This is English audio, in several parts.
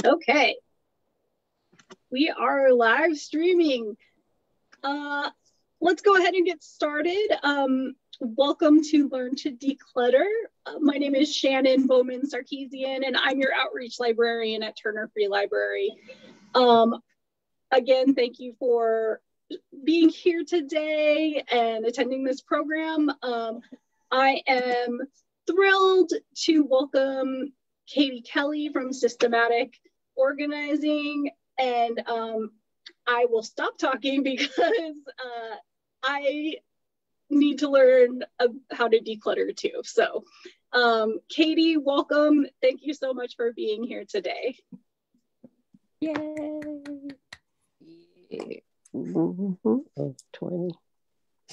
Okay, we are live streaming. Let's go ahead and get started. Welcome to Learn to Declutter. My name is Shannon Bowman Sarkeesian, and I'm your outreach librarian at Turner Free Library. Again, thank you for being here today and attending this program. I am thrilled to welcome Catie Kelly from Sistamatic Organizing, and I will stop talking because I need to learn how to declutter too. So Catie, welcome. Thank you so much for being here today. Yay. 20.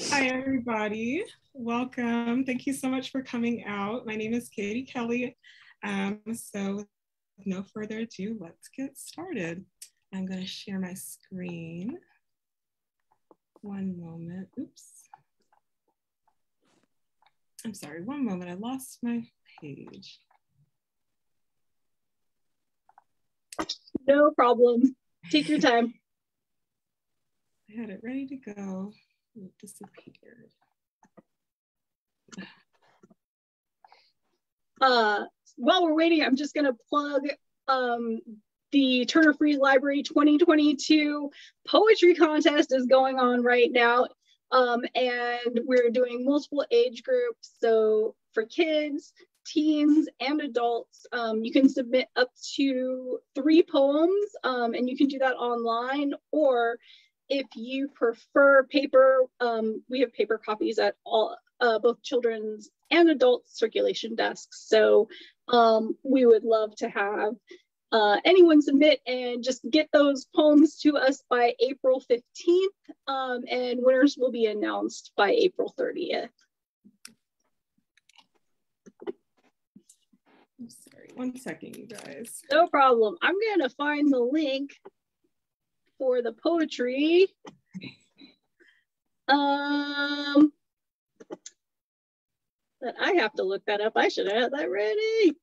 Hi, everybody. Welcome. Thank you so much for coming out. My name is Catie Kelly. So with no further ado, let's get started. I'm going to share my screen. One moment. Oops. I'm sorry, one moment. I lost my page. No problem. Take your time. I had it ready to go. It disappeared. While we're waiting, I'm just going to plug the Turner Free Library 2022 poetry contest is going on right now. And we're doing multiple age groups. So for kids, teens, and adults, you can submit up to 3 poems, and you can do that online, or if you prefer paper, we have paper copies at all both children's and adult circulation desks. So we would love to have anyone submit and just get those poems to us by April 15th, and winners will be announced by April 30th. I'm sorry, one second, you guys. No problem. I'm gonna find the link for the poetry. But I have to look that up. I should have had that ready.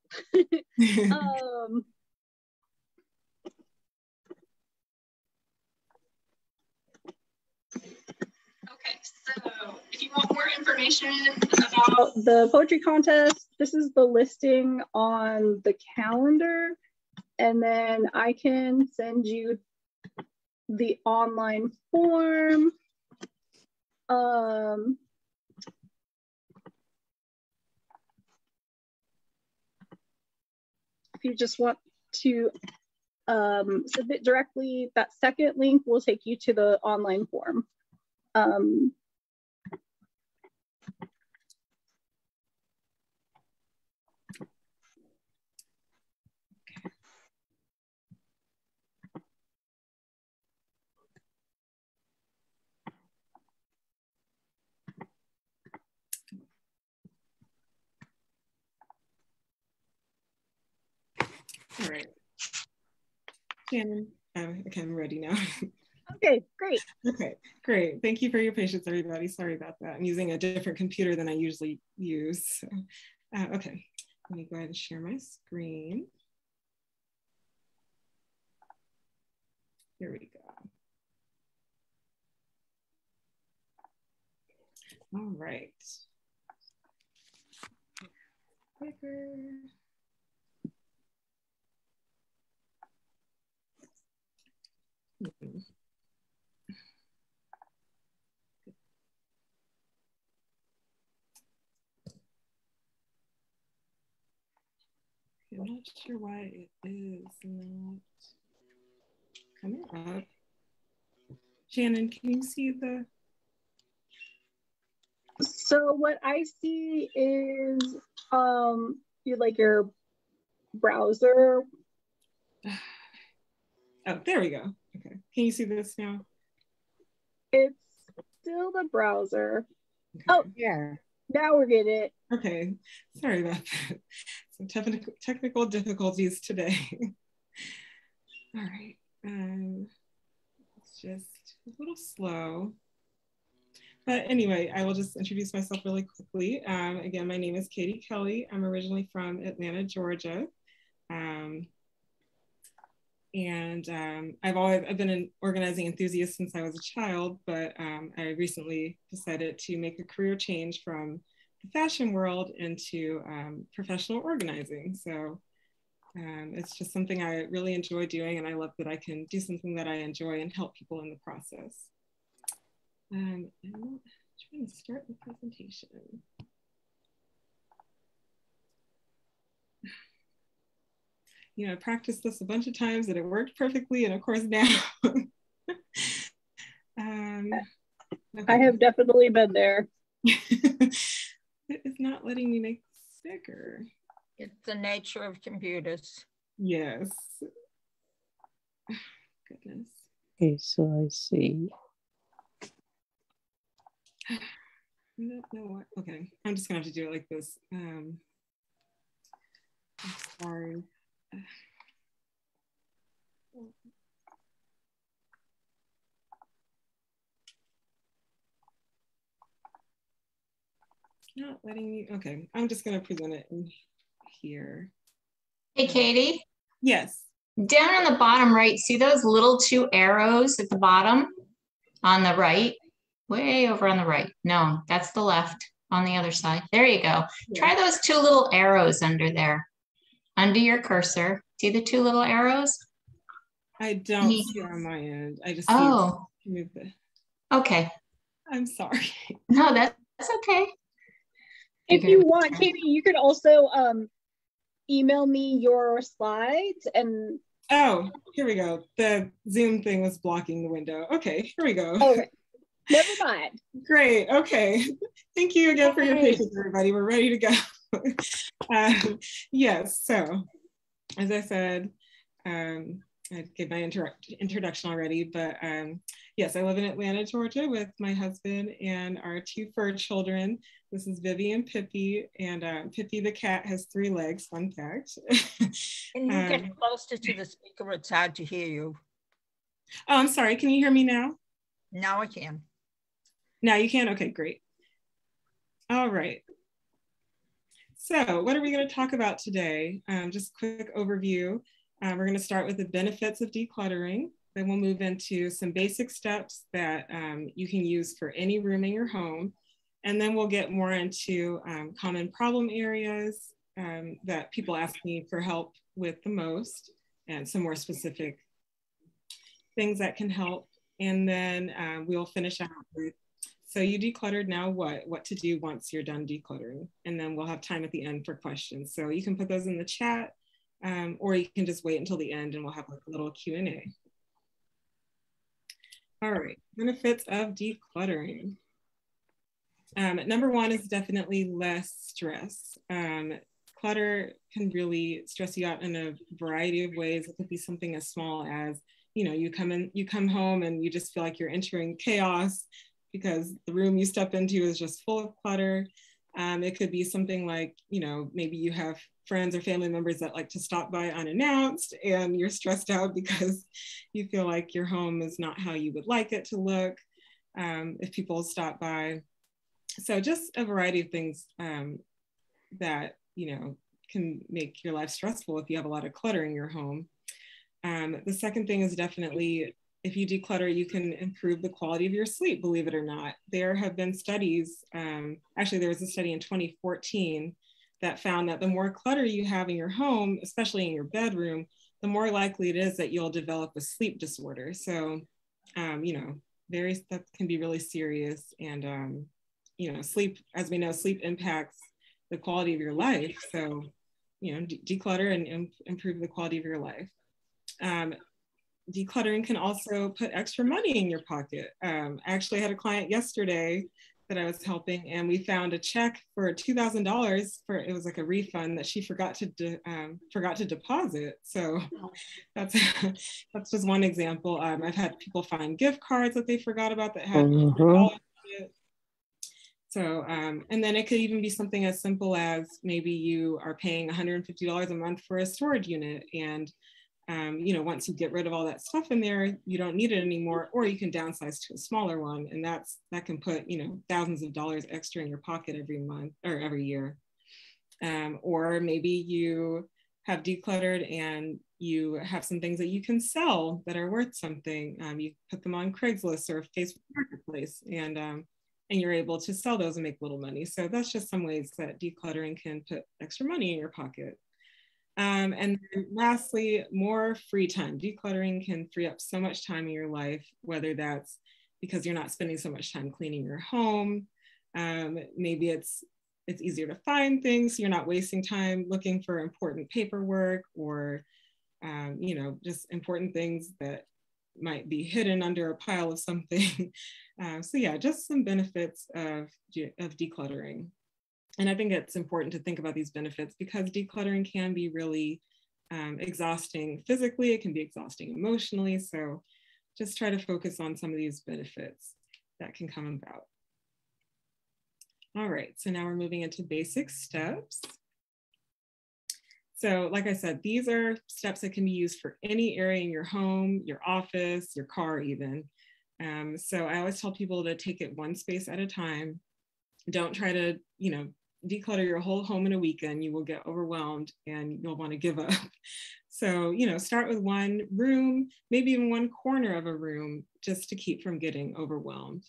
Okay, so if you want more information about the poetry contest, this is the listing on the calendar, and then I can send you the online form. If you just want to submit directly, that second link will take you to the online form. All right. Shannon, okay, I'm ready now. Okay, great. Okay, great. Thank you for your patience, everybody. Sorry about that. I'm using a different computer than I usually use. So, okay, let me go ahead and share my screen. Here we go. All right. Clicker. I'm not sure why it is not coming up. Shannon, can you see the? So what I see is you like your browser. Oh, there we go. Okay, can you see this now? It's still the browser. Okay. Oh Yeah. Now we're getting it. Okay, sorry about that. Some technical difficulties today. All right, it's just a little slow. But anyway, I will just introduce myself really quickly. Again, my name is Catie Kelly. I'm originally from Atlanta, Georgia. And I've been an organizing enthusiast since I was a child, but I recently decided to make a career change from the fashion world into professional organizing. So it's just something I really enjoy doing, and I love that I can do something that I enjoy and help people in the process. I'm trying to start the presentation. You know, I practiced this a bunch of times and it worked perfectly, and of course now. Okay. I have definitely been there. It is not letting me make this bigger. It's the nature of computers. Yes. Goodness. Okay, so I see. I don't know what. Okay, I'm just gonna have to do it like this. I'm sorry. Not letting me. Okay, I'm just gonna present it in here. Hey, Katie. Yes. Down on the bottom right, see those little two arrows at the bottom on the right? Way over on the right. No, that's the left on the other side. There you go. Yeah. Try those two little arrows under there, under your cursor. See the two little arrows? I don't see it on my end. I just see move the. Okay. I'm sorry. No, that's okay. If you want, Katie, you could also email me your slides and. Oh, here we go. The Zoom thing was blocking the window. Okay, here we go. Okay, never mind. Great. Okay. Thank you again for your patience, everybody. We're ready to go. Yes. So, as I said, I gave my introduction already, but yes, I live in Atlanta, Georgia with my husband and our two fur children. This is Vivi and Pippi, and Pippi the cat has 3 legs, fun fact. Can you get closer to the speaker? It's hard to hear you. Oh, I'm sorry, can you hear me now? Now I can. Now you can? Okay, great. All right. So what are we going to talk about today? Just quick overview. We're going to start with the benefits of decluttering. Then we'll move into some basic steps that you can use for any room in your home. And then we'll get more into common problem areas that people ask me for help with the most, and some more specific things that can help. And then we'll finish out with, so you decluttered, now what? What to do once you're done decluttering. And then we'll have time at the end for questions. So you can put those in the chat, or you can just wait until the end and we'll have like a little Q&A. All right, benefits of decluttering. Number 1 is definitely less stress. Clutter can really stress you out in a variety of ways. It could be something as small as, you know, you come home and you just feel like you're entering chaos because the room you step into is just full of clutter. It could be something like, you know, maybe you have friends or family members that like to stop by unannounced and you're stressed out because you feel like your home is not how you would like it to look if people stop by. So just a variety of things that, you know, can make your life stressful if you have a lot of clutter in your home. The second thing is definitely, if you declutter, you can improve the quality of your sleep, believe it or not. There have been studies, actually there was a study in 2014 that found that the more clutter you have in your home, especially in your bedroom, the more likely it is that you'll develop a sleep disorder. So, you know, that can be really serious. And, you know, sleep, as we know, sleep impacts the quality of your life. So, you know, declutter and improve the quality of your life. Decluttering can also put extra money in your pocket. I actually had a client yesterday that I was helping, and we found a check for $2,000 for, it was like a refund that she forgot to deposit. So that's just one example. I've had people find gift cards that they forgot about that had $100 in it. So, and then it could even be something as simple as maybe you are paying $150 a month for a storage unit, and you know, once you get rid of all that stuff in there, you don't need it anymore, or you can downsize to a smaller one, and that can put, you know, thousands of dollars extra in your pocket every month or every year. Or maybe you have decluttered and you have some things that you can sell that are worth something. You put them on Craigslist or Facebook Marketplace, and you're able to sell those and make a little money. So that's just some ways that decluttering can put extra money in your pocket. And then lastly, more free time. Decluttering can free up so much time in your life, whether that's because you're not spending so much time cleaning your home. Maybe it's easier to find things, so you're not wasting time looking for important paperwork or just important things that might be hidden under a pile of something. So yeah, just some benefits of decluttering. And I think it's important to think about these benefits because decluttering can be really exhausting physically, it can be exhausting emotionally. So just try to focus on some of these benefits that can come about. All right, so now we're moving into basic steps. So like I said, these are steps that can be used for any area in your home, your office, your car even. So I always tell people to take it one space at a time. Don't try to, declutter your whole home in a weekend. You will get overwhelmed and you'll want to give up. So, start with one room, maybe even one corner of a room, just to keep from getting overwhelmed.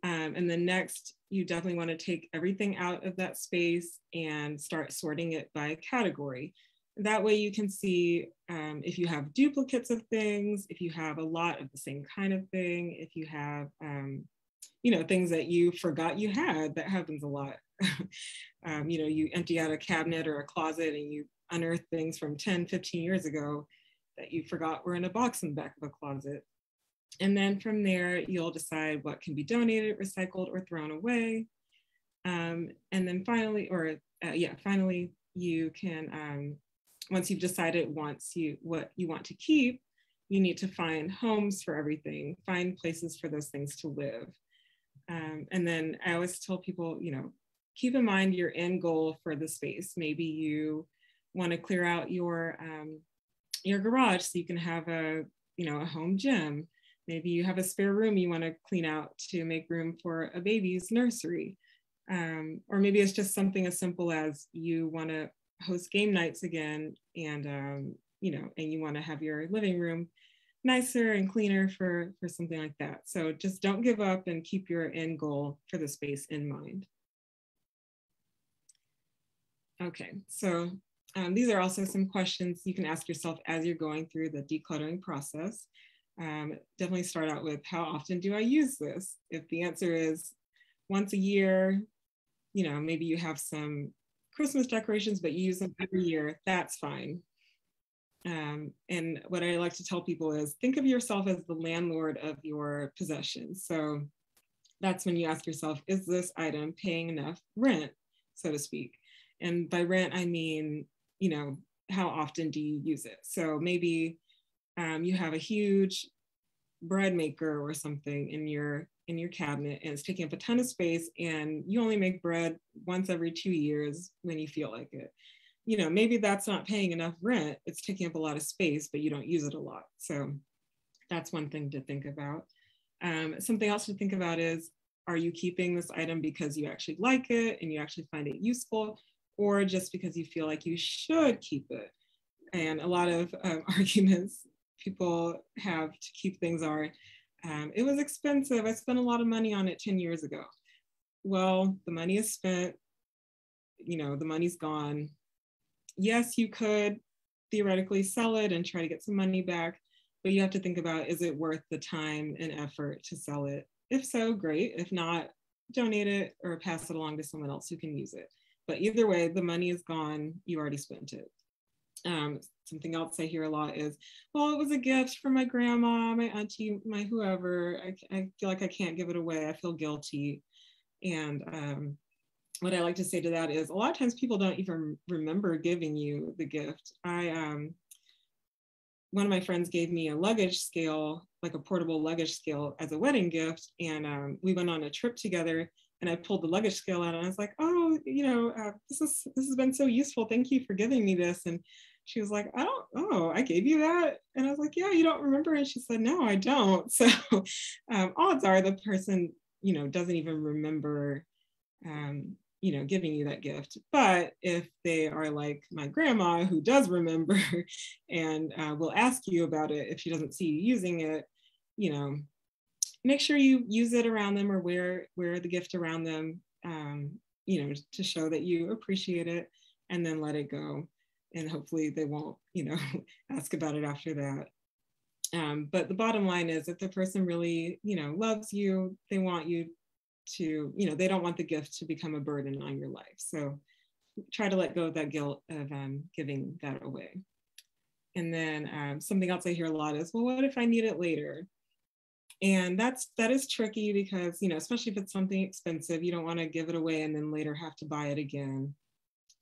And then next, you definitely want to take everything out of that space and start sorting it by category. That way you can see if you have duplicates of things, if you have a lot of the same kind of thing, if you have, things that you forgot you had. That happens a lot. You empty out a cabinet or a closet and you unearth things from 10, 15 years ago that you forgot were in a box in the back of a closet. And then from there, you'll decide what can be donated, recycled, or thrown away. And then finally, finally, you can, once you've decided what you want to keep, you need to find homes for everything, find places for those things to live. And then I always tell people, keep in mind your end goal for the space. Maybe you want to clear out your garage so you can have a home gym. Maybe you have a spare room you want to clean out to make room for a baby's nursery. Or maybe it's just something as simple as you want to host game nights again and, and you want to have your living room nicer and cleaner for something like that. So just don't give up and keep your end goal for the space in mind. Okay, so these are also some questions you can ask yourself as you're going through the decluttering process. Definitely start out with, how often do I use this? If the answer is once a year, maybe you have some Christmas decorations, but you use them every year, that's fine. And what I like to tell people is think of yourself as the landlord of your possessions. So that's when you ask yourself, is this item paying enough rent, so to speak? And by rent, I mean, how often do you use it? So maybe you have a huge bread maker or something in your cabinet and it's taking up a ton of space and you only make bread once every 2 years when you feel like it. Maybe that's not paying enough rent. It's taking up a lot of space, but you don't use it a lot. So that's one thing to think about. Something else to think about is, are you keeping this item because you actually like it and you actually find it useful, or just because you feel like you should keep it? And a lot of arguments people have to keep things are, it was expensive. I spent a lot of money on it 10 years ago. Well, the money is spent, the money's gone. Yes, you could theoretically sell it and try to get some money back, but you have to think about, is it worth the time and effort to sell it? If so, great. If not, donate it or pass it along to someone else who can use it. But either way, the money is gone. You already spent it. Something else I hear a lot is, well, it was a gift from my grandma, my auntie, my whoever. I feel like I can't give it away. I feel guilty. And what I like to say to that is, a lot of times people don't even remember giving you the gift. One of my friends gave me a luggage scale, like a portable luggage scale, as a wedding gift. And we went on a trip together and I pulled the luggage scale out and I was like, oh, this has been so useful. Thank you for giving me this. And she was like, I gave you that? And I was like, yeah, you don't remember? And she said, no, I don't. So odds are the person, doesn't even remember giving you that gift. But if they are like my grandma, who does remember and will ask you about it if she doesn't see you using it, make sure you use it around them, or wear the gift around them, to show that you appreciate it, and then let it go. And hopefully they won't, ask about it after that. But the bottom line is, if the person really, loves you, they want you to, they don't want the gift to become a burden on your life. So try to let go of that guilt of giving that away. And then something else I hear a lot is, well, what if I need it later? And that is tricky because, especially if it's something expensive, you don't want to give it away and then later have to buy it again.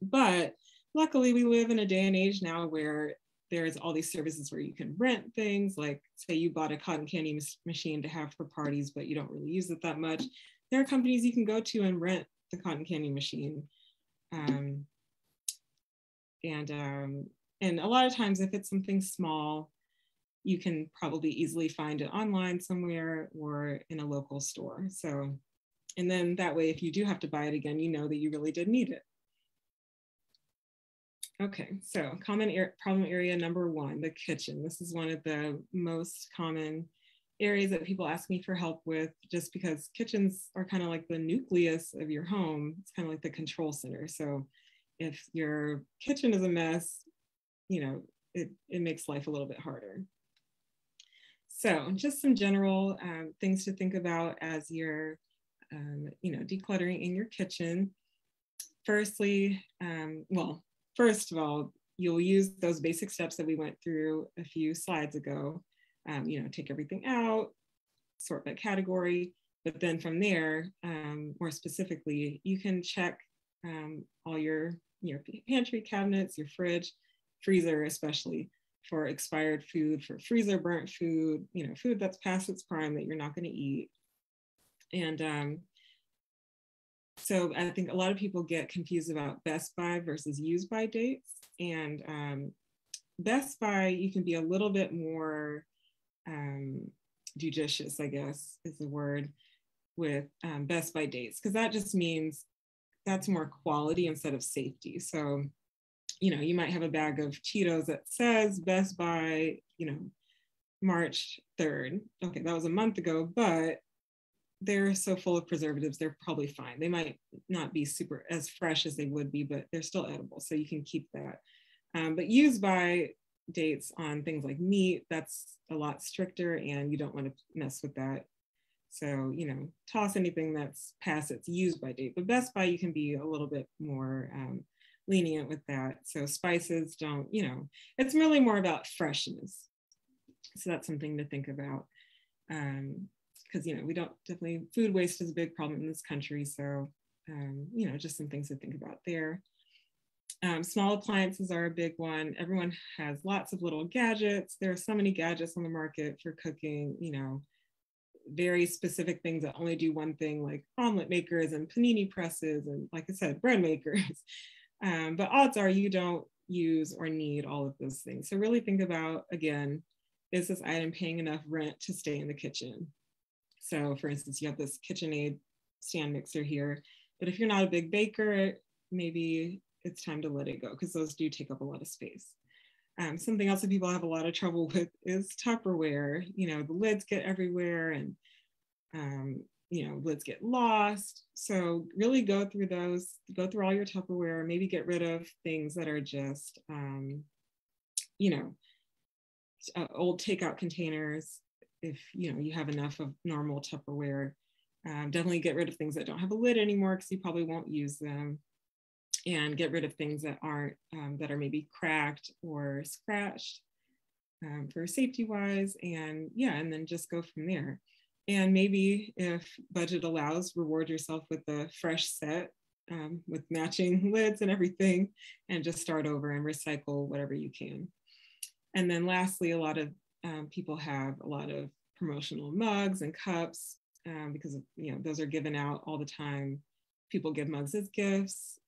But luckily we live in a day and age now where there's all these services where you can rent things, like say you bought a cotton candy machine to have for parties, but you don't really use it that much. There are companies you can go to and rent the cotton candy machine. And a lot of times if it's something small, you can probably easily find it online somewhere or in a local store. So, and then that way, if you do have to buy it again, you know that you really did need it. Okay, so problem area number 1, the kitchen. This is one of the most common areas that people ask me for help with, just because kitchens are kind of like the nucleus of your home. It's kind of like the control center. So if your kitchen is a mess, it makes life a little bit harder. So just some general things to think about as you're, decluttering in your kitchen. Firstly, first of all, you'll use those basic steps that we went through a few slides ago. Take everything out, sort by category, but then from there, more specifically, you can check all your pantry cabinets, your fridge, freezer especially, for expired food, for freezer burnt food, food that's past its prime that you're not going to eat. And so I think a lot of people get confused about best by versus use by dates. And best by, you can be a little bit more judicious, I guess is the word, with best by dates, because that just means that's more quality instead of safety. So you might have a bag of Cheetos that says best by, March 3rd. Okay, that was a month ago, but they're so full of preservatives, they're probably fine. They might not be super as fresh as they would be, but they're still edible, so you can keep that. But use by dates on things like meat, that's a lot stricter, and you don't want to mess with that. So, toss anything that's past its use by date. But best by, you can be a little bit more lenient with that. So spices don't, it's really more about freshness. So that's something to think about. Because, we don't, definitely food waste is a big problem in this country. So, just some things to think about there. Small appliances are a big one. Everyone has lots of little gadgets. There are so many gadgets on the market for cooking, very specific things that only do one thing, like omelet makers and panini presses, and like I said, bread makers. But odds are you don't use or need all of those things. So really think about, again, is this item paying enough rent to stay in the kitchen? So for instance, you have this KitchenAid stand mixer here, but if you're not a big baker, maybe it's time to let it go, because those do take up a lot of space. Something else that people have a lot of trouble with is Tupperware. The lids get everywhere, and lids get lost. So really go through those, go through all your Tupperware, maybe get rid of things that are just, old takeout containers. If, you have enough of normal Tupperware, definitely get rid of things that don't have a lid anymore, because you probably won't use them. And get rid of things that aren't, that are maybe cracked or scratched for safety wise. And and then just go from there. And maybe if budget allows, reward yourself with a fresh set with matching lids and everything, and just start over and recycle whatever you can. And then lastly, a lot of people have a lot of promotional mugs and cups because those are given out all the time. People give mugs as gifts,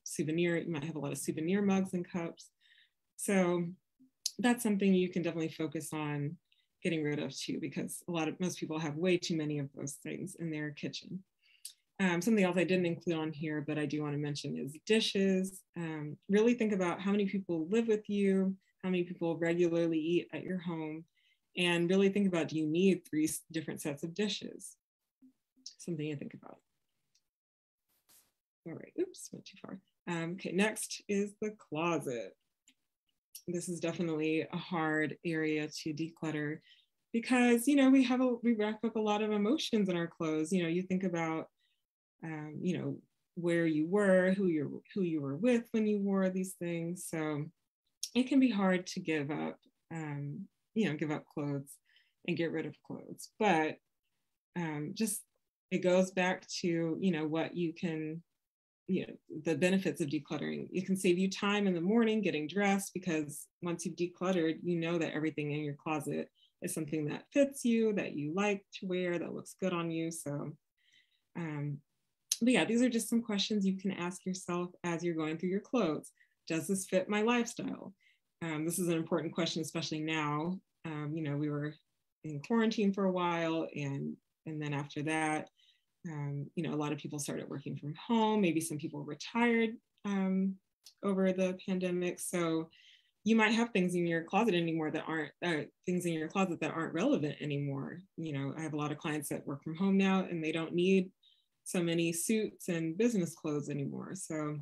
souvenir, you might have a lot of souvenir mugs and cups. So that's something you can definitely focus on getting rid of too, because most people have way too many of those things in their kitchen. Something else I didn't include on here, but I do want to mention is dishes. Really think about how many people live with you, how many people regularly eat at your home, and really think about, do you need 3 different sets of dishes? Something to think about. All right, oops, went too far. Okay, next is the closet. This is definitely a hard area to declutter because, you know, we rack up a lot of emotions in our clothes. You know, you think about, you know, where you were, who you were with when you wore these things. So it can be hard to give up, you know, give up clothes and get rid of clothes. But just, it goes back to, you know, what you can, you know, the benefits of decluttering. It can save you time in the morning getting dressed, because once you've decluttered, you know that everything in your closet is something that fits you, that you like to wear, that looks good on you. So, but yeah, these are just some questions you can ask yourself as you're going through your clothes. Does this fit my lifestyle? This is an important question, especially now. You know, we were in quarantine for a while, and then after that, you know, a lot of people started working from home. Maybe some people retired over the pandemic. So you might have things in your closet anymore that aren't things in your closet that aren't relevant anymore. You know, I have a lot of clients that work from home now, and they don't need so many suits and business clothes anymore. So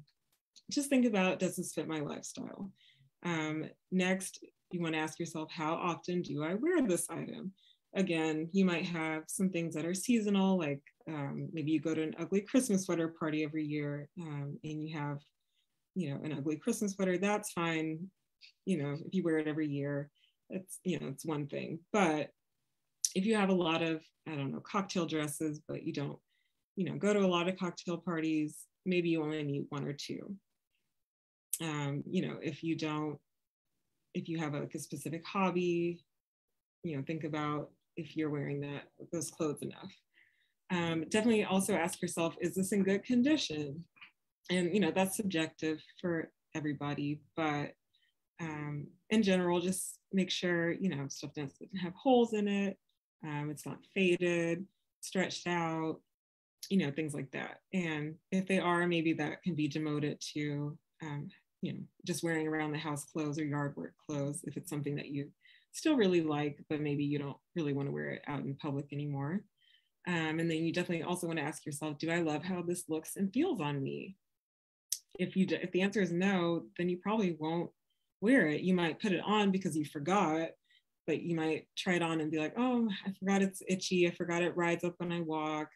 just think about, does this fit my lifestyle? Next, you want to ask yourself, how often do I wear this item? Again, you might have some things that are seasonal, like maybe you go to an ugly Christmas sweater party every year, and you have, you know, an ugly Christmas sweater. That's fine. You know, if you wear it every year, it's, you know, it's one thing. But if you have a lot of, I don't know, cocktail dresses, but you don't, you know, go to a lot of cocktail parties, maybe you only need 1 or 2. You know, if you have like a specific hobby, you know, think about if you're wearing those clothes enough. Definitely also ask yourself, is this in good condition? And, you know, that's subjective for everybody, but in general, just make sure, you know, stuff doesn't have holes in it, it's not faded, stretched out, you know, things like that. And if they are, maybe that can be demoted to, you know, just wearing around the house clothes or yard work clothes, if it's something that you still really like, but maybe you don't really want to wear it out in public anymore. And then you definitely also want to ask yourself, do I love how this looks and feels on me? If the answer is no, then you probably won't wear it. You might put it on because you forgot, but you might try it on and be like, oh, I forgot it's itchy. I forgot it rides up when I walk.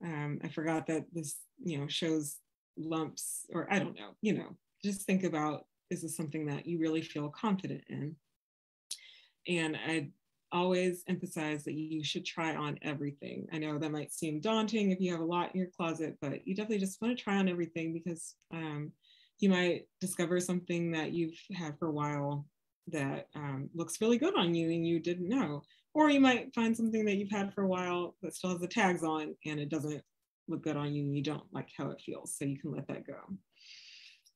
I forgot that this, you know, shows lumps, or I don't know, you know, just think about, is this something that you really feel confident in? And I always emphasize that you should try on everything. I know that might seem daunting if you have a lot in your closet, but you definitely just want to try on everything, because you might discover something that you've had for a while that looks really good on you and you didn't know. Or you might find something that you've had for a while that still has the tags on and it doesn't look good on you and you don't like how it feels. So you can let that go.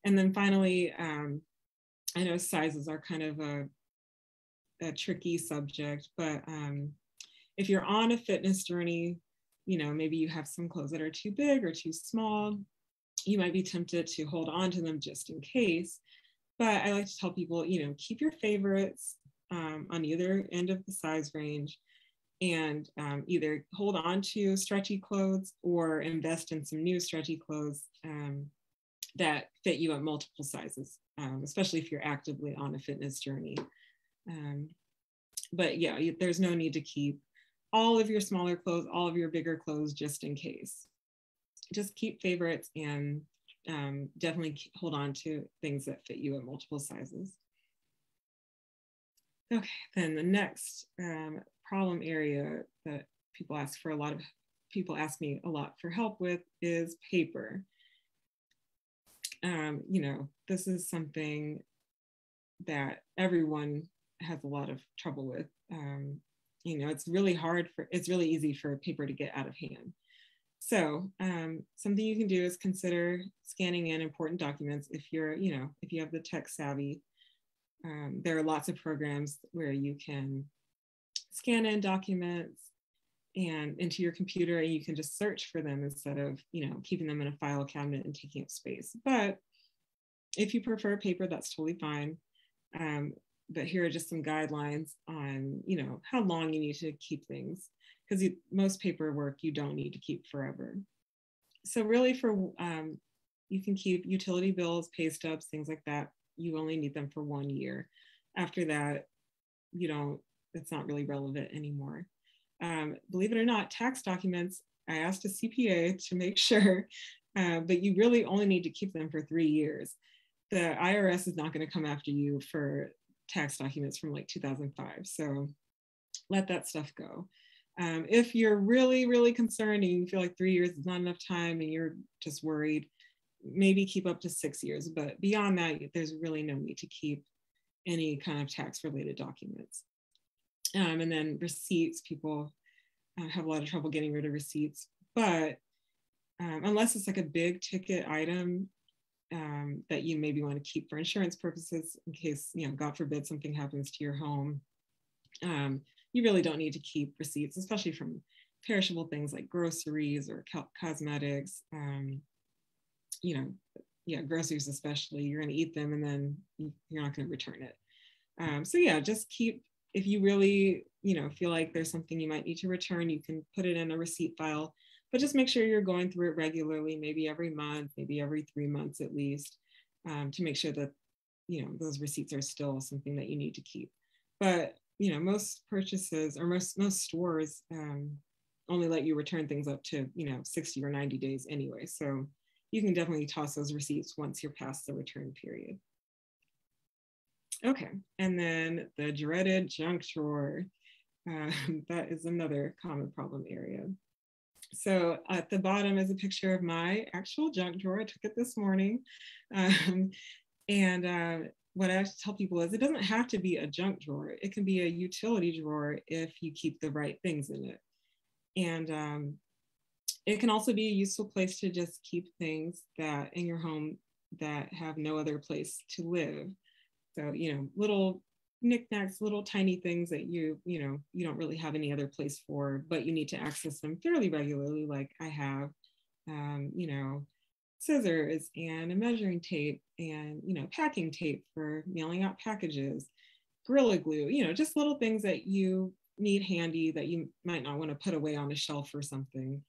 And then finally, I know sizes are kind of a tricky subject, but if you're on a fitness journey, you know, maybe you have some clothes that are too big or too small, you might be tempted to hold on to them just in case. But I like to tell people, you know, keep your favorites on either end of the size range, and either hold on to stretchy clothes or invest in some new stretchy clothes that fit you at multiple sizes, especially if you're actively on a fitness journey. But yeah, there's no need to keep all of your smaller clothes, all of your bigger clothes, just in case. Just keep favorites and definitely hold on to things that fit you at multiple sizes. Okay, then the next problem area that people ask me a lot for help with is paper. You know, this is something that everyone has a lot of trouble with. You know, it's really easy for paper to get out of hand. So something you can do is consider scanning in important documents if you have the tech savvy. There are lots of programs where you can scan in documents and into your computer, and you can just search for them instead of, keeping them in a file cabinet and taking up space. But if you prefer paper, that's totally fine. But here are just some guidelines on, how long you need to keep things, because most paperwork you don't need to keep forever. So really you can keep utility bills, pay stubs, things like that. You only need them for 1 year. After that, it's not really relevant anymore. Believe it or not, tax documents, I asked a CPA to make sure, but you really only need to keep them for 3 years. The IRS is not going to come after you for tax documents from like 2005. So let that stuff go. If you're really, really concerned and you feel like 3 years is not enough time and you're just worried, maybe keep up to 6 years. But beyond that, there's really no need to keep any kind of tax related documents. And then receipts, people have a lot of trouble getting rid of receipts, but unless it's like a big ticket item that you maybe want to keep for insurance purposes in case, God forbid something happens to your home, you really don't need to keep receipts, especially from perishable things like groceries or cosmetics. Groceries especially, you're going to eat them and then you're not going to return it. So yeah, just keep, if you really, feel like there's something you might need to return, you can put it in a receipt file, but just make sure you're going through it regularly, maybe every month, maybe every 3 months at least, to make sure that, those receipts are still something that you need to keep. But, most purchases or most stores only let you return things up to, 60 or 90 days anyway. So you can definitely toss those receipts once you're past the return period. Okay, and then the dreaded junk drawer. That is another common problem area. So at the bottom is a picture of my actual junk drawer. I took it this morning. What I have to tell people is it doesn't have to be a junk drawer. It can be a utility drawer if you keep the right things in it. And it can also be a useful place to just keep things that in your home that have no other place to live. So, little knickknacks, little tiny things that you don't really have any other place for, but you need to access them fairly regularly. Like I have, scissors and a measuring tape and, packing tape for mailing out packages, Gorilla Glue, just little things that you need handy that you might not want to put away on a shelf or something.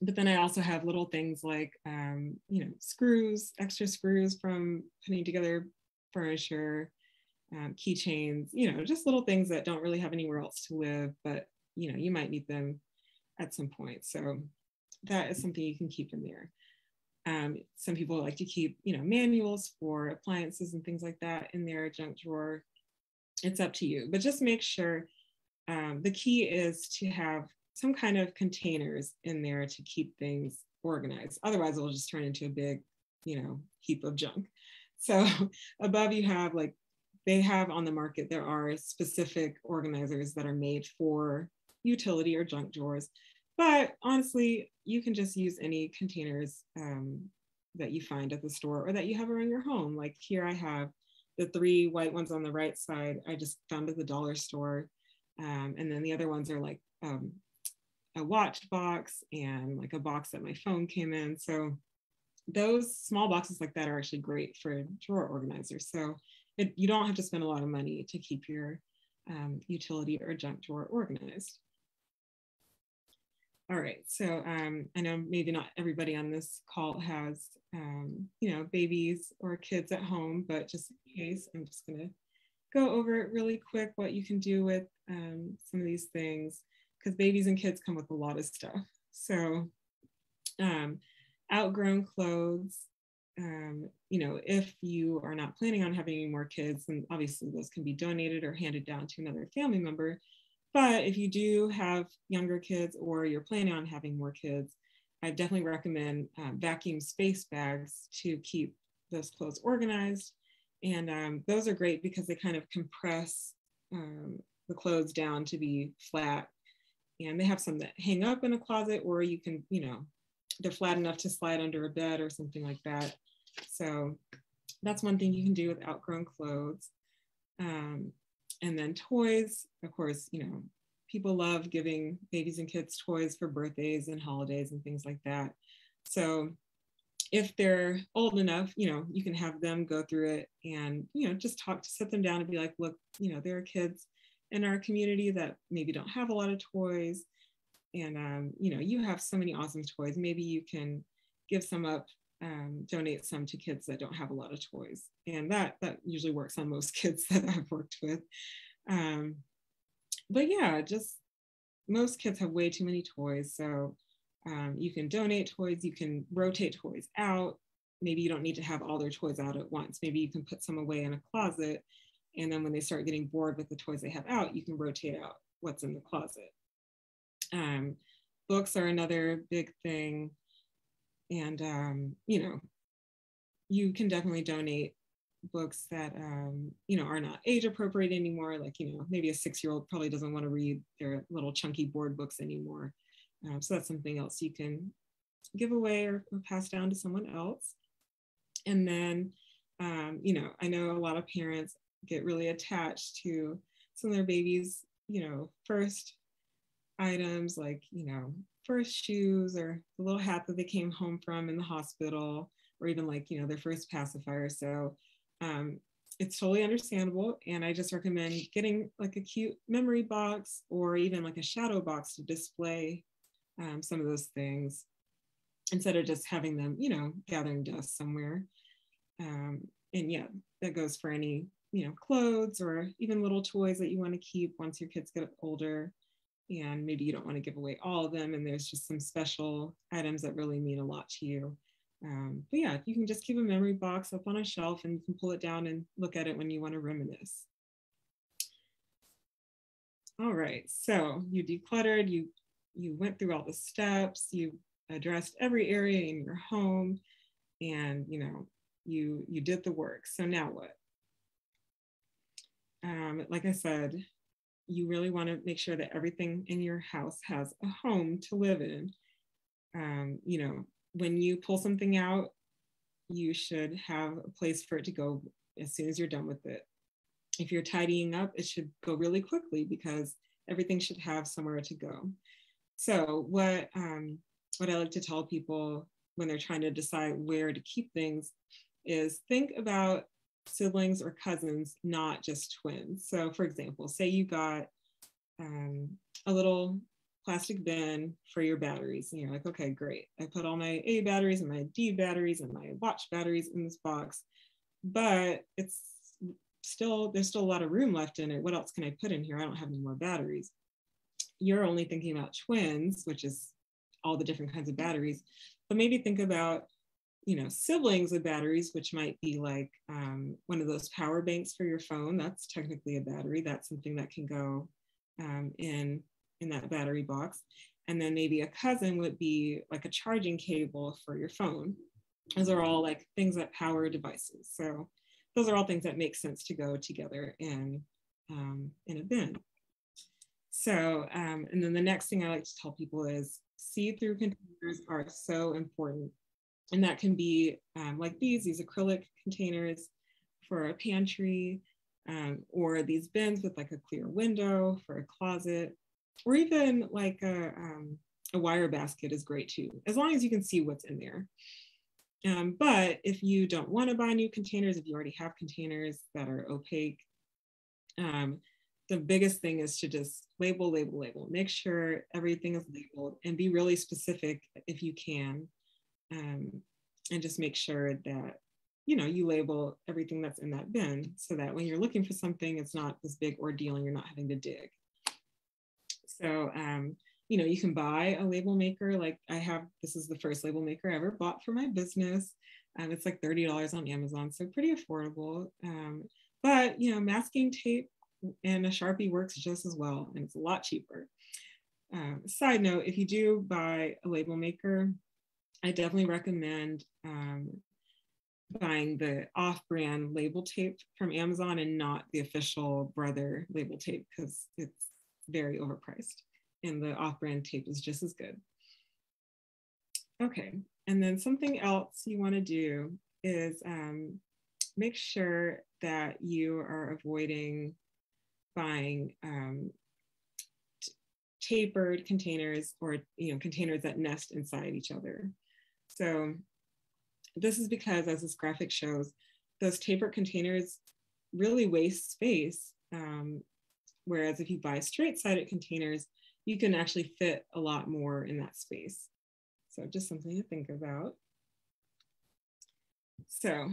But then I also have little things like, screws, extra screws from putting together furniture, keychains, just little things that don't really have anywhere else to live, but, you might need them at some point. So that is something you can keep in there. Some people like to keep, manuals for appliances and things like that in their junk drawer. It's up to you, but just make sure the key is to have some kind of containers in there to keep things organized. Otherwise, it'll just turn into a big, heap of junk. So above you have they have on the market, there are specific organizers that are made for utility or junk drawers. But honestly, you can just use any containers that you find at the store or that you have around your home. Like here I have the 3 white ones on the right side, I just found at the dollar store. And then the other ones are like a watch box and like a box that my phone came in. So those small boxes like that are actually great for drawer organizers. So you don't have to spend a lot of money to keep your utility or junk drawer organized. All right, so I know maybe not everybody on this call has, babies or kids at home, but just in case, I'm just gonna go over it really quick, what you can do with some of these things, because babies and kids come with a lot of stuff. So outgrown clothes, if you are not planning on having any more kids, then obviously those can be donated or handed down to another family member. But if you do have younger kids or you're planning on having more kids, I definitely recommend vacuum space bags to keep those clothes organized. And those are great because they kind of compress the clothes down to be flat. And they have some that hang up in a closet, or you can, they're flat enough to slide under a bed or something like that. So that's one thing you can do with outgrown clothes. And then toys, of course, people love giving babies and kids toys for birthdays and holidays and things like that. So if they're old enough, you can have them go through it and, just sit them down and be like, look, there are kids in our community that maybe don't have a lot of toys. And, you have so many awesome toys. Maybe you can give some up, donate some to kids that don't have a lot of toys. And that usually works on most kids that I've worked with. But yeah, just most kids have way too many toys. So you can donate toys, you can rotate toys out. Maybe you don't need to have all their toys out at once. Maybe you can put some away in a closet. And then when they start getting bored with the toys they have out, you can rotate out what's in the closet. Books are another big thing. And, you can definitely donate books that, are not age appropriate anymore. Like, maybe a 6-year-old probably doesn't want to read their little chunky board books anymore. So that's something else you can give away or pass down to someone else. And then, I know a lot of parents get really attached to some of their babies, first items like, first shoes or the little hat that they came home from in the hospital, or even like, their first pacifier. So it's totally understandable. And I just recommend getting like a cute memory box or even like a shadow box to display some of those things instead of just having them, gathering dust somewhere. And yeah, that goes for any, clothes or even little toys that you want to keep once your kids get older. And maybe you don't want to give away all of them. And there's just some special items that really mean a lot to you. But yeah, you can just keep a memory box up on a shelf and you can pull it down and look at it when you want to reminisce. All right, so you decluttered, you went through all the steps, you addressed every area in your home, and you did the work. So now what? Like I said, you really want to make sure that everything in your house has a home to live in. When you pull something out, you should have a place for it to go as soon as you're done with it. If you're tidying up, it should go really quickly because everything should have somewhere to go. So what I like to tell people when they're trying to decide where to keep things is think about siblings or cousins, not just twins. So for example, say you got a little plastic bin for your batteries and you're like, okay, great. I put all my A batteries and my D batteries and my watch batteries in this box, but there's still a lot of room left in it. What else can I put in here? I don't have any more batteries. You're only thinking about twins, which is all the different kinds of batteries, but maybe think about, siblings of batteries, which might be like one of those power banks for your phone. That's technically a battery. That's something that can go in that battery box. And then maybe a cousin would be like a charging cable for your phone. Those are all like things that power devices. So those are all things that make sense to go together in a bin. So, and then the next thing I like to tell people is see-through containers are so important. And that can be like these acrylic containers for a pantry, or these bins with like a clear window for a closet, or even like a wire basket is great too, as long as you can see what's in there. But if you don't want to buy new containers, if you already have containers that are opaque, the biggest thing is to just label, make sure everything is labeled and be really specific if you can. And just make sure that, you label everything that's in that bin so that when you're looking for something, it's not this big ordeal and you're not having to dig. So, you can buy a label maker. Like this is the first label maker I ever bought for my business. It's like $30 on Amazon, so pretty affordable. But, masking tape and a Sharpie works just as well, and it's a lot cheaper. Side note, if you do buy a label maker, I definitely recommend buying the off-brand label tape from Amazon and not the official Brother label tape because it's very overpriced and the off-brand tape is just as good. Okay, and then something else you want to do is make sure that you are avoiding buying tapered containers, or containers that nest inside each other. So this is because, as this graphic shows, those tapered containers really waste space. Whereas if you buy straight-sided containers, you can actually fit a lot more in that space. So just something to think about. So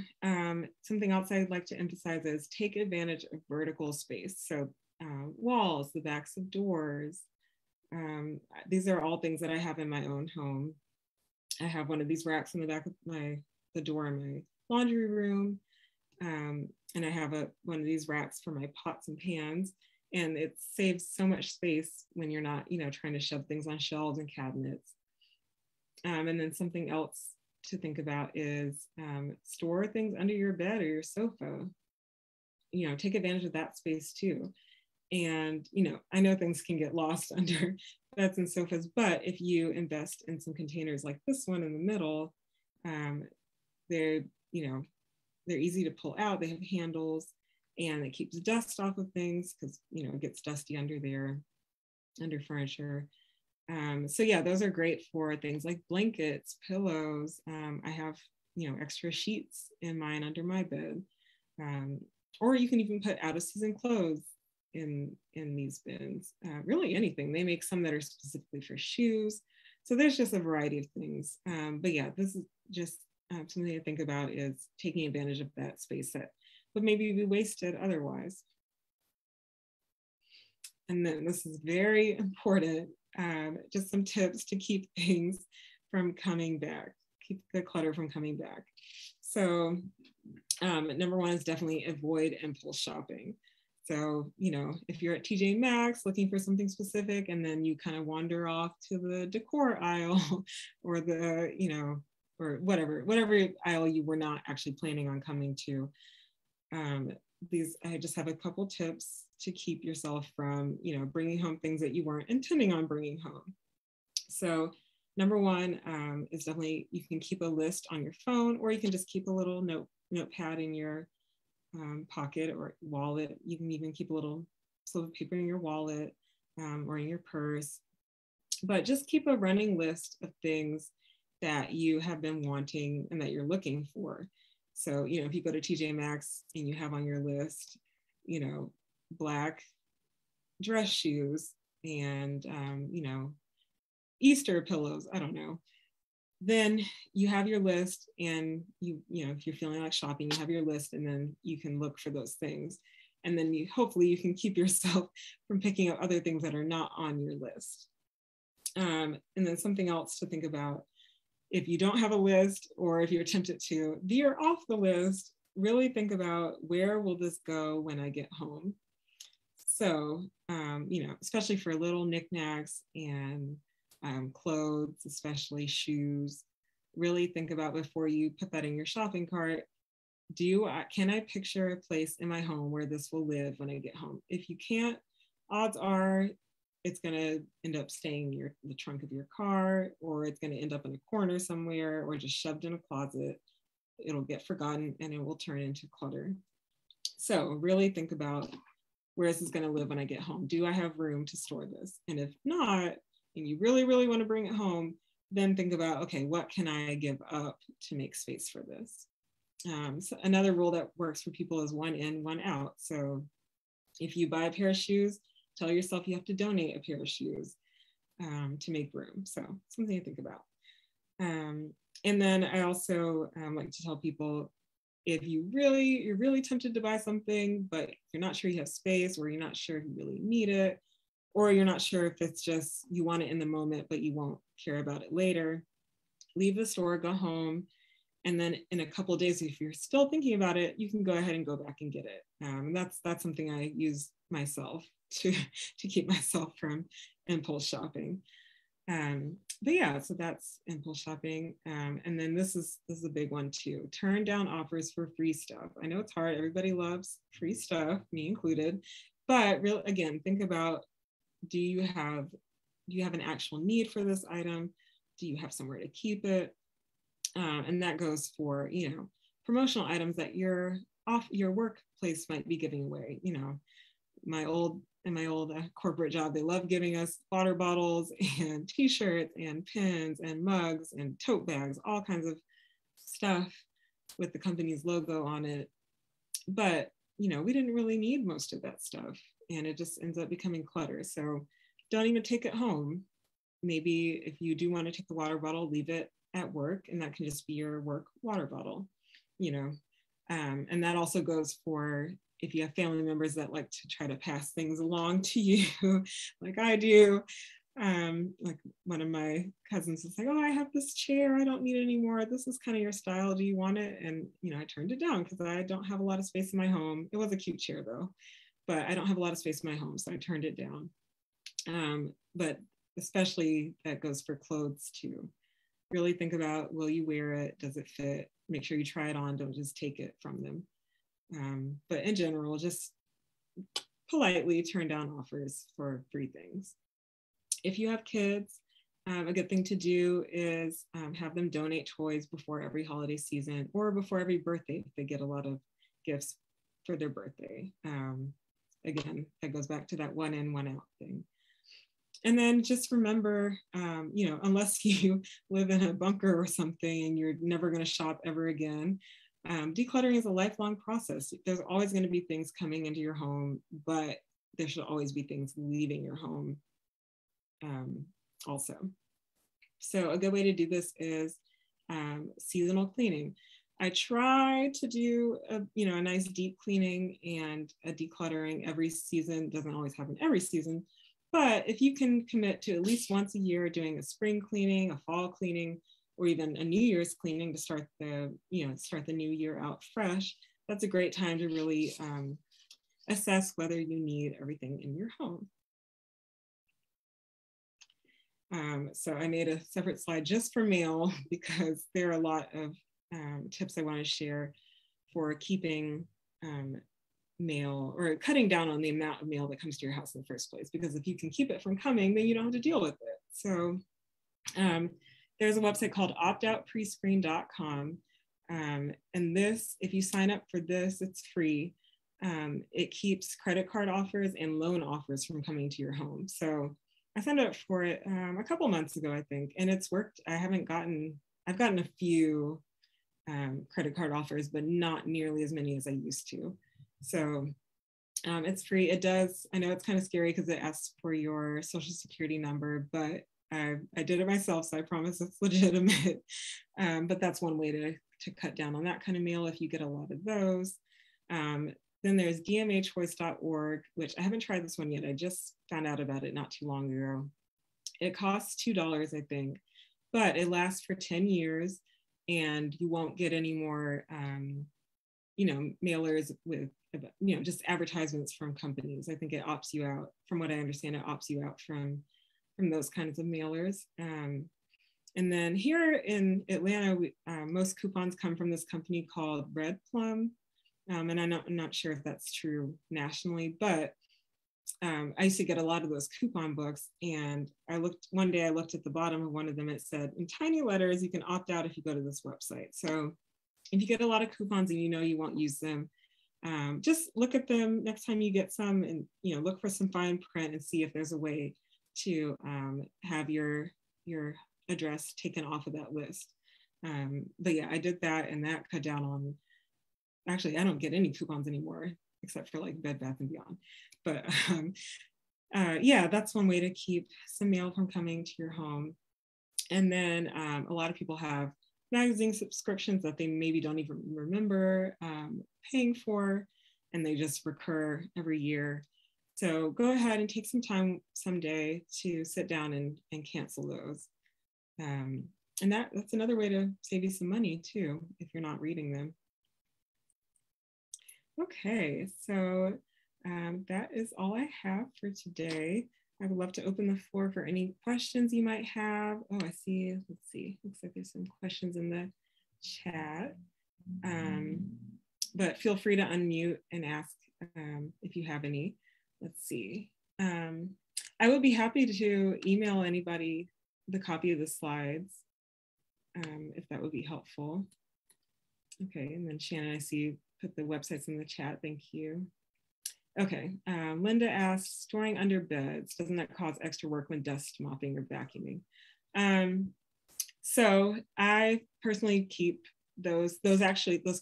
something else I'd like to emphasize is take advantage of vertical space. So walls, the backs of doors. These are all things that I have in my own home. I have one of these racks in the back of the door in my laundry room. And I have one of these racks for my pots and pans. And it saves so much space when you're not, trying to shove things on shelves and cabinets. And then something else to think about is store things under your bed or your sofa. Take advantage of that space too. And, I know things can get lost under beds and sofas, but if you invest in some containers like this one in the middle, they're easy to pull out. They have handles, and it keeps dust off of things because, it gets dusty under there, under furniture. So yeah, those are great for things like blankets, pillows. I have, extra sheets in mine under my bed. Or you can even put out of season clothes in these bins. Really anything. They make some that are specifically for shoes. So there's just a variety of things. But yeah, this is just something to think about, is taking advantage of that space that would maybe be wasted otherwise. And then this is very important. Just some tips to keep things from coming back, keep the clutter from coming back. So number one is definitely avoid impulse shopping. So, if you're at TJ Maxx looking for something specific, and then you kind of wander off to the decor aisle or the, or whatever aisle you were not actually planning on coming to. I just have a couple tips to keep yourself from, bringing home things that you weren't intending on bringing home. So number one is definitely, you can keep a list on your phone, or you can just keep a little notepad in your pocket or wallet. You can even keep a little slip of paper in your wallet or in your purse. But just keep a running list of things that you have been wanting and that you're looking for. So, if you go to TJ Maxx and you have on your list, black dress shoes and, Easter pillows, I don't know. Then you have your list, and if you're feeling like shopping, you have your list, and then you can look for those things. And then hopefully you can keep yourself from picking up other things that are not on your list. And then something else to think about, if you don't have a list, or if you're tempted to veer off the list, really think about, where will this go when I get home? So, especially for little knickknacks and clothes, especially shoes, really think about, before you put that in your shopping cart, can I picture a place in my home where this will live when I get home? If you can't, odds are it's going to end up staying in the trunk of your car, or it's going to end up in a corner somewhere, or just shoved in a closet. It'll get forgotten and it will turn into clutter. So really think about, where is this going to live when I get home? Do I have room to store this? And if not, and you really, really want to bring it home, then think about, okay, what can I give up to make space for this? So another rule that works for people is one in, one out. So if you buy a pair of shoes, tell yourself you have to donate a pair of shoes to make room. So something to think about. And then I also like to tell people, if you're really tempted to buy something, but you're not sure you have space, or you're not sure if you really need it, or you're not sure if it's just you want it in the moment, but you won't care about it later, leave the store, go home, and then in a couple of days, if you're still thinking about it, you can go ahead and go back and get it. And that's something I use myself to keep myself from impulse shopping. But yeah, so that's impulse shopping. And then this is a big one too. Turn down offers for free stuff. I know it's hard. Everybody loves free stuff, me included. But really, again, think about, do you have an actual need for this item? Do you have somewhere to keep it? And that goes for, promotional items that your workplace might be giving away. My old in my old corporate job, they love giving us water bottles and t-shirts and pins and mugs and tote bags, all kinds of stuff with the company's logo on it. But, you know, we didn't really need most of that stuff, and it just ends up becoming clutter. So don't even take it home. Maybe if you do want to take the water bottle, leave it at work, and that can just be your work water bottle, you know. And that also goes for if you have family members that like to try to pass things along to you, like I do. Like one of my cousins was like, oh, I have this chair, I don't need it anymore. This is kind of your style. Do you want it? And, you know, I turned it down because I don't have a lot of space in my home. It was a cute chair though, but I don't have a lot of space in my home, so I turned it down. But especially that goes for clothes too. Really think about, will you wear it? Does it fit? Make sure you try it on, don't just take it from them. But in general, just politely turn down offers for free things. If you have kids, a good thing to do is have them donate toys before every holiday season or before every birthday if they get a lot of gifts for their birthday. Again, that goes back to that one in, one out thing. And then just remember, you know, unless you live in a bunker or something and you're never going to shop ever again, decluttering is a lifelong process. There's always going to be things coming into your home, but there should always be things leaving your home also. So a good way to do this is seasonal cleaning. I try to do a nice deep cleaning and a decluttering every season. Doesn't always happen every season, but if you can commit to at least once a year doing a spring cleaning, a fall cleaning, or even a New Year's cleaning to start the new year out fresh, that's a great time to really assess whether you need everything in your home. So I made a separate slide just for mail because there are a lot of tips I want to share for keeping mail or cutting down on the amount of mail that comes to your house in the first place. Because if you can keep it from coming, then you don't have to deal with it. So there's a website called optoutprescreen.com. And this, if you sign up for this, it's free. It keeps credit card offers and loan offers from coming to your home. So I signed up for it a couple months ago, I think, and it's worked. I've gotten a few credit card offers, but not nearly as many as I used to. So it's free. It does, I know it's kind of scary because it asks for your social security number, but I did it myself, so I promise it's legitimate. But that's one way to cut down on that kind of mail if you get a lot of those. Then there's dmachoice.org, which I haven't tried this one yet. I just found out about it not too long ago. It costs $2, I think, but it lasts for 10 years and you won't get any more, mailers with, just advertisements from companies. I think it opts you out, from what I understand, it opts you out from those kinds of mailers. And then here in Atlanta, most coupons come from this company called Red Plum. And I'm not sure if that's true nationally, but I used to get a lot of those coupon books, and one day I looked at the bottom of one of them, it said in tiny letters, you can opt out if you go to this website. So if you get a lot of coupons and you won't use them, just look at them next time you get some, and look for some fine print and see if there's a way to have your address taken off of that list. But yeah, I did that, and that cut down on, actually, I don't get any coupons anymore, except for like Bed Bath & Beyond. But yeah, that's one way to keep some mail from coming to your home. And then a lot of people have magazine subscriptions that they maybe don't even remember paying for, and they just recur every year. So go ahead and take some time someday to sit down and cancel those. And that's another way to save you some money too, if you're not reading them. Okay, so that is all I have for today. I would love to open the floor for any questions you might have. Oh, I see, let's see, looks like there's some questions in the chat. But feel free to unmute and ask if you have any. Let's see. I would be happy to email anybody the copy of the slides, if that would be helpful. Okay, and then Shannon, I see you put the websites in the chat, thank you. Okay, Linda asks, storing under beds, doesn't that cause extra work when dust mopping or vacuuming? So I personally keep those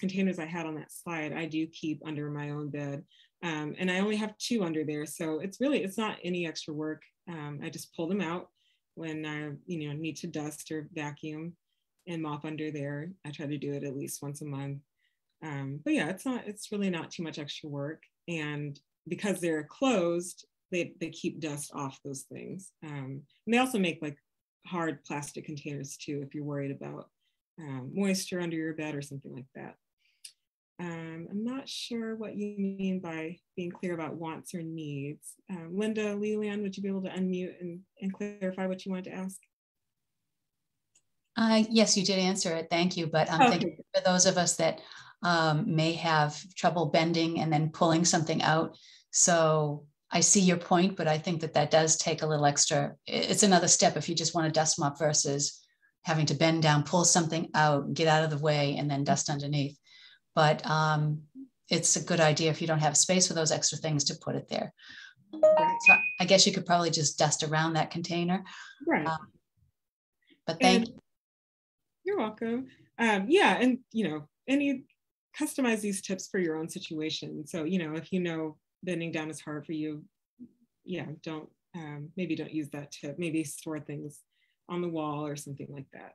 containers I had on that slide, I do keep under my own bed. And I only have 2 under there. So it's not any extra work. I just pull them out when I need to dust or vacuum and mop under there. I try to do it at least once a month. But yeah, it's really not too much extra work. And because they're closed, they keep dust off those things. And they also make like hard plastic containers too, if you're worried about moisture under your bed or something like that. I'm not sure what you mean by being clear about wants or needs. Linda, Leland, would you be able to unmute and clarify what you wanted to ask? Yes, you did answer it. Thank you. But I'm thinking for those of us that may have trouble bending and then pulling something out. So I see your point, but I think that does take a little extra. It's another step if you just want to dust mop versus having to bend down, pull something out, get out of the way, and then dust underneath. But it's a good idea if you don't have space for those extra things to put it there. Right. So I guess you could probably just dust around that container. Right. But thank you. You're welcome. Yeah, and and you customize these tips for your own situation. So if bending down is hard for you, yeah, maybe don't use that tip. Maybe store things on the wall or something like that.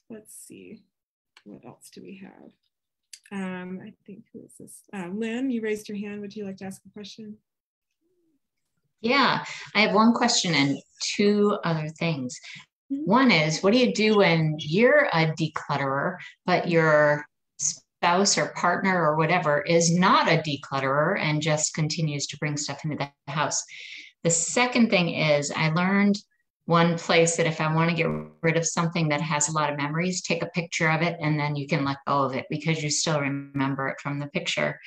Let's see. What else do we have? I think, who is this? Lynn, you raised your hand. Would you like to ask a question? Yeah, I have one question and 2 other things. One is, what do you do when you're a declutterer, but your spouse or partner or whatever is not a declutterer and just continues to bring stuff into the house? The second thing is, I learned one place that if I want to get rid of something that has a lot of memories, take a picture of it and then you can let go of it because you still remember it from the picture.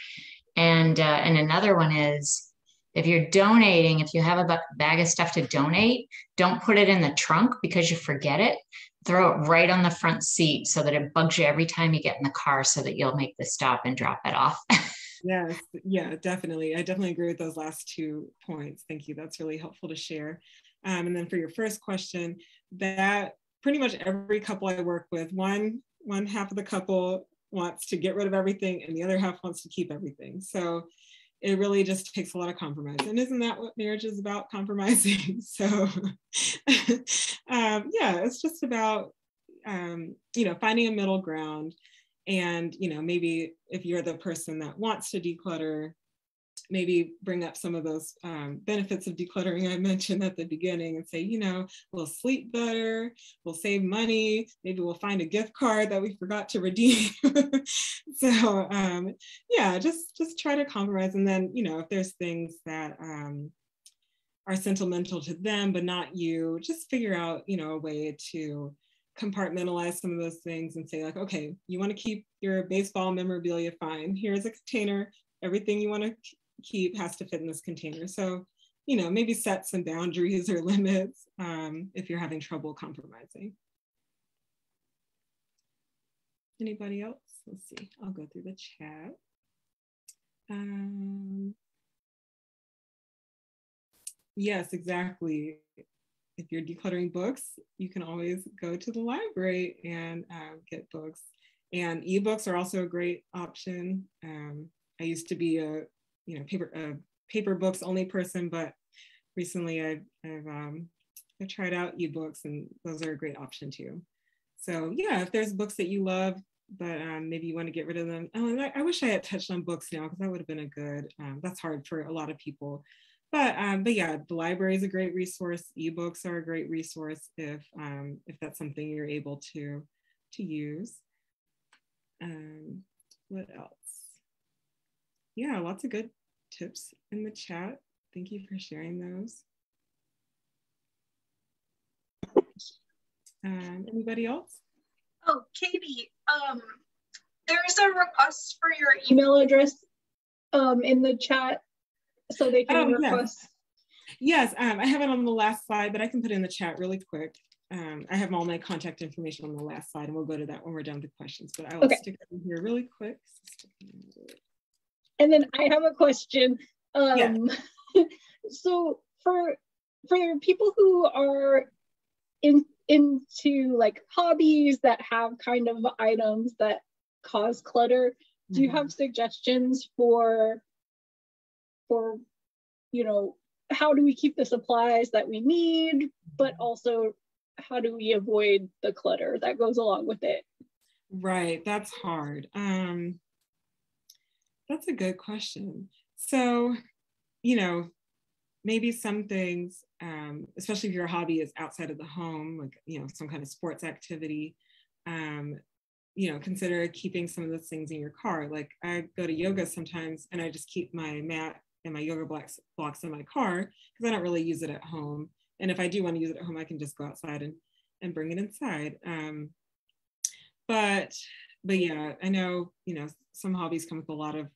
And another one is, if you're donating, if you have a bag of stuff to donate, don't put it in the trunk because you forget it. Throw it right on the front seat so that it bugs you every time you get in the car so that you'll make the stop and drop it off. Yes, yeah, definitely. I definitely agree with those last 2 points. Thank you. That's really helpful to share. And then for your first question, that pretty much every couple I work with, one half of the couple wants to get rid of everything and the other half wants to keep everything. So it really just takes a lot of compromise. And isn't that what marriage is about, compromising? So yeah, it's just about, finding a middle ground. And, maybe if you're the person that wants to declutter, maybe bring up some of those benefits of decluttering I mentioned at the beginning and say, we'll sleep better, we'll save money, maybe we'll find a gift card that we forgot to redeem. So yeah, just try to compromise. And then, if there's things that are sentimental to them, but not you, just figure out, a way to compartmentalize some of those things and say like, okay, you want to keep your baseball memorabilia, fine. Here's a container. Everything you want to keep has to fit in this container. So, maybe set some boundaries or limits if you're having trouble compromising. Anybody else? Let's see, I'll go through the chat. Yes, exactly. If you're decluttering books, you can always go to the library and get books. And ebooks are also a great option. I used to be a paper books only person, but recently I've tried out ebooks, and those are a great option too. So yeah, if there's books that you love, but maybe you want to get rid of them. Oh, and I wish I had touched on books now because that would have been a good. That's hard for a lot of people. But yeah, the library is a great resource. Ebooks are a great resource if that's something you're able to use. What else? Yeah, lots of good tips in the chat. Thank you for sharing those. Anybody else? Oh, Katie, there's a request for your email address in the chat so they can request. Yes, I have it on the last slide, but I can put it in the chat really quick. I have all my contact information on the last slide, and we'll go to that when we're done with the questions, but I will stick it in here really quick. And then I have a question. Yeah. So for people who are into like hobbies that have kind of items that cause clutter, do you have suggestions for you know, how do we keep the supplies that we need, but also how do we avoid the clutter that goes along with it? Right, that's hard. That's a good question. So, you know, maybe some things, especially if your hobby is outside of the home, like, you know, some kind of sports activity, you know, consider keeping some of those things in your car. Like I go to yoga sometimes and I just keep my mat and my yoga blocks in my car because I don't really use it at home. And if I do want to use it at home, I can just go outside and bring it inside. But yeah, I know, you know, some hobbies come with a lot of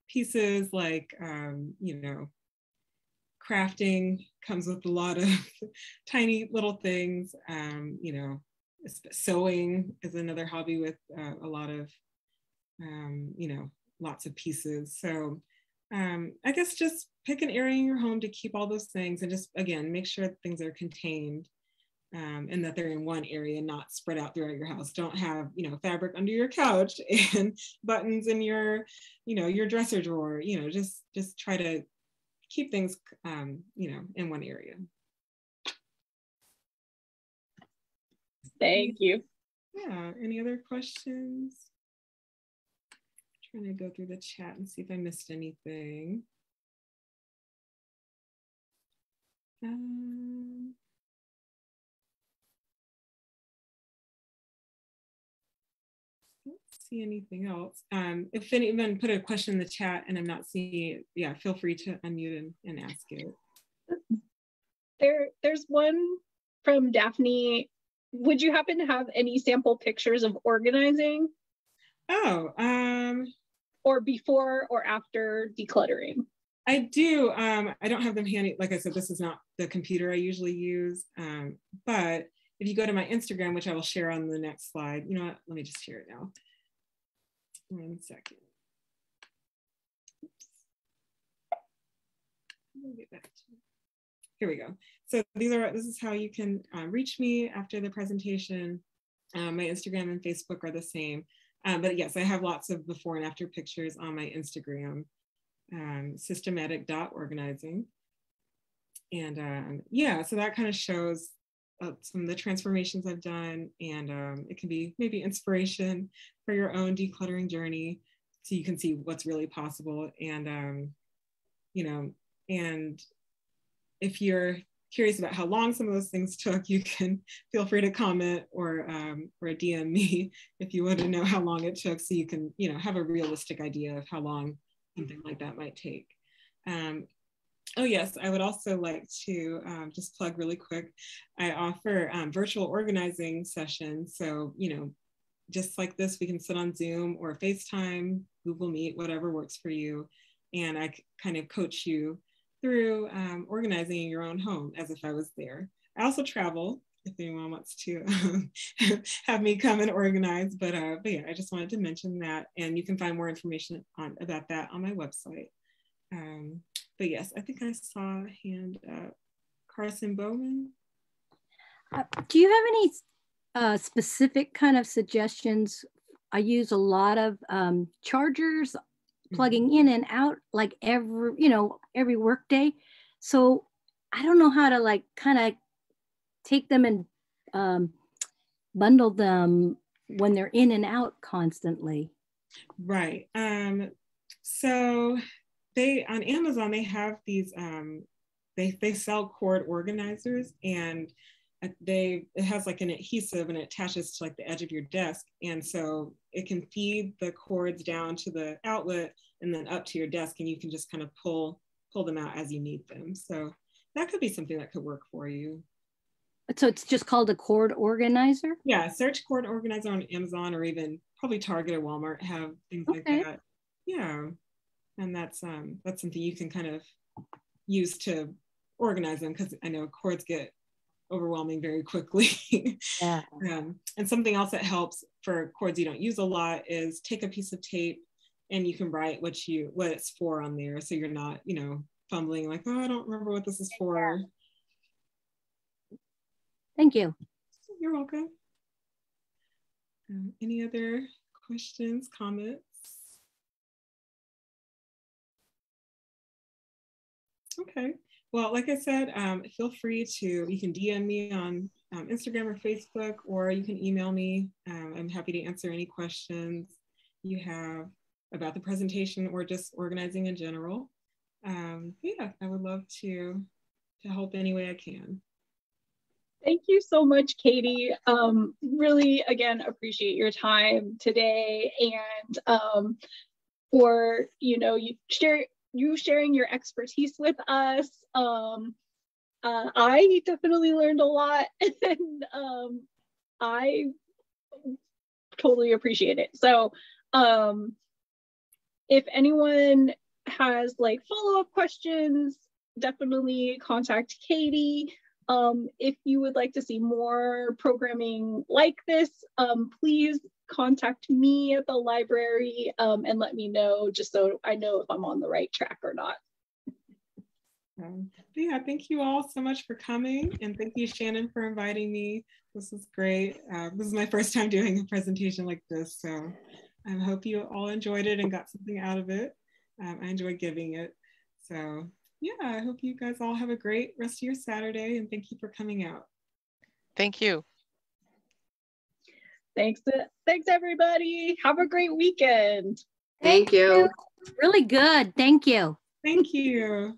pieces, like, you know, crafting comes with a lot of tiny little things. You know, sewing is another hobby with a lot of, you know, lots of pieces. So I guess just pick an area in your home to keep all those things, and just, again, make sure that things are contained. And that they're in one area, not spread out throughout your house. Don't have, you know, fabric under your couch and buttons in your, you know, your dresser drawer. You know, just try to keep things, you know, in one area. Thank you. Yeah. Any other questions? I'm trying to go through the chat and see if I missed anything. See anything else. If anyone put a question in the chat and I'm not seeing it, yeah, feel free to unmute and ask it. There's one from Daphne. Would you happen to have any sample pictures of organizing? Oh, or before or after decluttering? I do. I don't have them handy. Like I said, this is not the computer I usually use. But if you go to my Instagram, which I will share on the next slide, you know what? Let me just share it now. 1 second. Get back to it. Here we go. So this is how you can reach me after the presentation. My Instagram and Facebook are the same. But yes, I have lots of before and after pictures on my Instagram, Sistamatic.organizing. And yeah, so that kind of shows some of the transformations I've done, and it can be maybe inspiration for your own decluttering journey, so you can see what's really possible. And you know, and if you're curious about how long some of those things took, you can feel free to comment or DM me if you want to know how long it took, so you can, you know, have a realistic idea of how long something like that might take. Oh yes, I would also like to just plug really quick. I offer virtual organizing sessions. So, you know, just like this, we can sit on Zoom or FaceTime, Google Meet, whatever works for you. And I kind of coach you through organizing in your own home as if I was there. I also travel if anyone wants to have me come and organize, but yeah, I just wanted to mention that, and you can find more information about that on my website. But yes, I think I saw a hand up. Carson Bowman. Do you have any specific kind of suggestions? I use a lot of chargers, plugging in and out like every work day. So I don't know how to like kind of take them and bundle them when they're in and out constantly. Right. So they, on Amazon, they have these, they sell cord organizers, and it has like an adhesive and it attaches to like the edge of your desk. And so it can feed the cords down to the outlet and then up to your desk, and you can just kind of pull them out as you need them. So that could be something that could work for you. So it's just called a cord organizer? Yeah, search cord organizer on Amazon, or even probably Target or Walmart have things like that. Yeah, and that's something you can kind of use to organize them, because I know cords get overwhelming very quickly. Yeah. And something else that helps for cords you don't use a lot is take a piece of tape and you can write what it's for on there, so you're not, you know, fumbling like, oh, I don't remember what this is for. Thank you. You're welcome. Any other questions, comments? Okay. Well, like I said, feel free you can DM me on Instagram or Facebook, or you can email me. I'm happy to answer any questions you have about the presentation or just organizing in general. Yeah, I would love to help any way I can. Thank you so much, Catie. Really, again, appreciate your time today, and for, you know, you sharing your expertise with us. I definitely learned a lot, and I totally appreciate it. So if anyone has like follow-up questions, definitely contact Catie. If you would like to see more programming like this, please contact me at the library and let me know, just so I know if I'm on the right track or not. Yeah, thank you all so much for coming, and thank you, Shannon, for inviting me. This is great. This is my first time doing a presentation like this, so I hope you all enjoyed it and got something out of it. I enjoy giving it. So yeah, I hope you guys all have a great rest of your Saturday, and thank you for coming out. Thank you. Thanks, everybody. Have a great weekend. Thank you. Really good. Thank you. Thank you.